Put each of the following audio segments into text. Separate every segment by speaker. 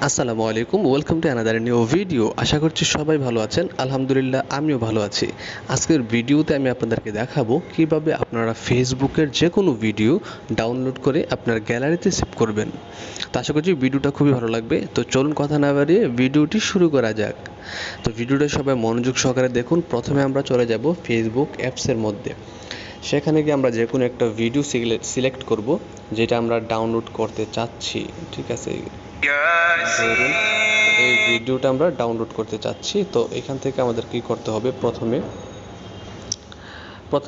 Speaker 1: আসসালামু আলাইকুম, welcome to another new video. আশা করছি সবাই ভালো আছেন। আলহামদুলিল্লাহ আমিও ভালো আছি। আজকের ভিডিওতে আমি আপনাদেরকে দেখাবো কিভাবে আপনারা ফেসবুকের যে কোনো ভিডিও ডাউনলোড করে আপনার গ্যালারিতে সেভ করবেন। তো আশা করছি ভিডিওটা খুবই ভালো লাগবে। তো চলুন কথা না বাড়িয়ে ভিডিওটি শুরু করা যাক। তো ভিডিওটা সবাই মনোযোগ সহকারে দেখুন। প্রথমে আমরা চলে যাব ফেসবুক অ্যাপসের মধ্যে। সেখানে গিয়ে আমরা যে কোনো একটা ভিডিও সিলেক্ট করব যেটা আমরা ডাউনলোড করতে চাচ্ছি। ঠিক আছে, ধরুন এই ভিডিওটা আমরা ডাউনলোড করতে চাচ্ছি। তো এখান থেকে আমাদের কি করতে হবে, প্রথমে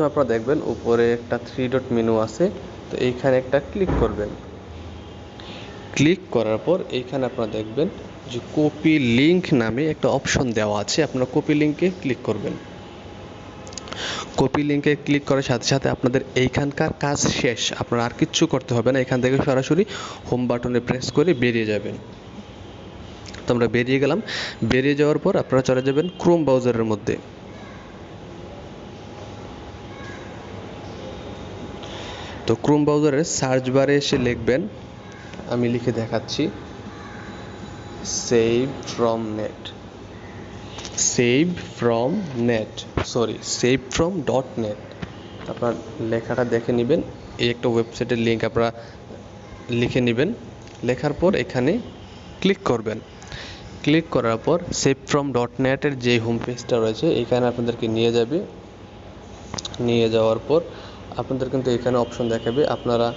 Speaker 1: আপনারা দেখবেন উপরে একটা 3 ডট মেনু আছে। তো এইখানে একটা ক্লিক করবেন। ক্লিক করার পর এইখানে আপনারা দেখবেন যে কপি লিংক নামে একটা অপশন দেওয়া আছে। আপনারা কপি লিংকে ক্লিক করবেন। কপি লিংকে ক্লিক করার সাথে সাথে আপনাদের এইখানকার কাজ শেষ। আপনারা আর কিচ্ছু করতে হবে না। এখান থেকে সরাসরি হোম বাটনে প্রেস করে বেরিয়ে যাবেন। তো আমরা বেরিয়ে গেলাম। বেরিয়ে যাওয়ার পর আপনারা চলে যাবেন ক্রোম ব্রাউজারের মধ্যে। তো ক্রোম ব্রাউজারের সার্চ বারে এসে লিখবেন, আমি লিখে দেখাচ্ছি, save from net. Save from dot net. আপনার লেখাটা দেখে নেবেন। এই একটা ওয়েবসাইটের লিঙ্ক আপনারা লিখে নেবেন। লেখার পর এখানে ক্লিক করবেন। ক্লিক করার পর সেভ ফ্রম ডট নেটের যে হোম পেজটা রয়েছে এখানে আপনাদেরকে নিয়ে যাবে। নিয়ে যাওয়ার পর আপনাদের কিন্তু এখানে অপশন দেখাবে আপনারা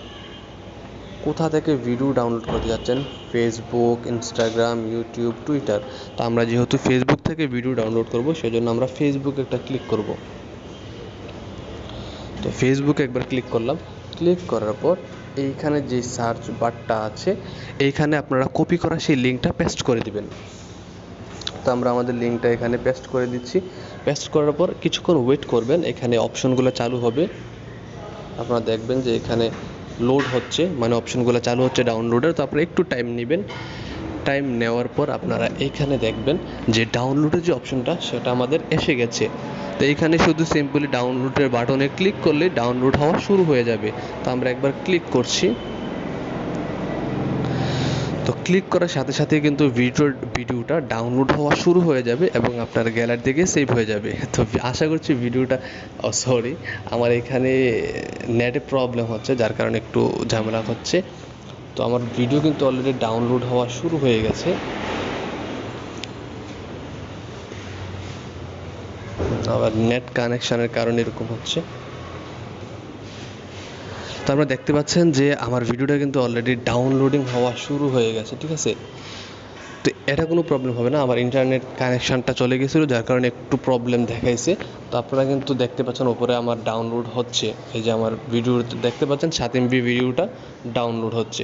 Speaker 1: কোথা থেকে ভিডিও ডাউনলোড করতে যাচ্ছেন, ফেসবুক, ইনস্টাগ্রাম, ইউটিউব, টুইটার। তো আমরা যেহেতু ফেসবুক থেকে ভিডিও ডাউনলোড করব সেজন্য আমরা ফেসবুক একটা ক্লিক করব। তো ফেসবুকে একবার ক্লিক করলাম। ক্লিক করার পর এইখানে যে সার্চ বারটা আছে এইখানে আপনারা কপি করা সেই লিঙ্কটা পেস্ট করে দিবেন। তো আমরা আমাদের লিঙ্কটা এখানে পেস্ট করে দিচ্ছি। পেস্ট করার পর কিছুক্ষণ ওয়েট করবেন। এখানে অপশনগুলো চালু হবে। আপনারা দেখবেন যে এখানে লোড হচ্ছে, মানে অপশনগুলো চালু হচ্ছে ডাউনলোডের। তো আপনারা একটু টাইম নেবেন। টাইম নেওয়ার পর আপনারা এইখানে দেখবেন যে ডাউনলোডের যে অপশনটা সেটা আমাদের এসে গেছে। তো এইখানে শুধু সিম্পলি ডাউনলোডের বাটনে ক্লিক করলে ডাউনলোড হওয়া শুরু হয়ে যাবে। তো আমরা একবার ক্লিক করছি। তো ক্লিক করার সাথে সাথে কিন্তু ভিডিওটা ডাউনলোড হওয়া শুরু হয়ে যাবে এবং আপনার গ্যালারি থেকে সেভ হয়ে যাবে। তো আশা করছি ভিডিওটা আমার এখানে নেটে প্রবলেম হচ্ছে যার কারণে একটু ঝামেলা হচ্ছে। তো আমার ভিডিও কিন্তু অলরেডি ডাউনলোড হওয়া শুরু হয়ে গেছে। আবার নেট কানেকশনের কারণে এরকম হচ্ছে। তো আপনারা দেখতে পাচ্ছেন যে আমার ভিডিওটা কিন্তু অলরেডি ডাউনলোডিং হওয়া শুরু হয়ে গেছে। ঠিক আছে, তো এটা কোনো প্রবলেম হবে না। আমার ইন্টারনেট কানেকশানটা চলে গেছিলো যার কারণে একটু প্রবলেম দেখাইছে। তো আপনারা কিন্তু দেখতে পাচ্ছেন ওপরে আমার ডাউনলোড হচ্ছে। এই যে আমার ভিডিও দেখতে পাচ্ছেন 7 MB ভিডিওটা ডাউনলোড হচ্ছে।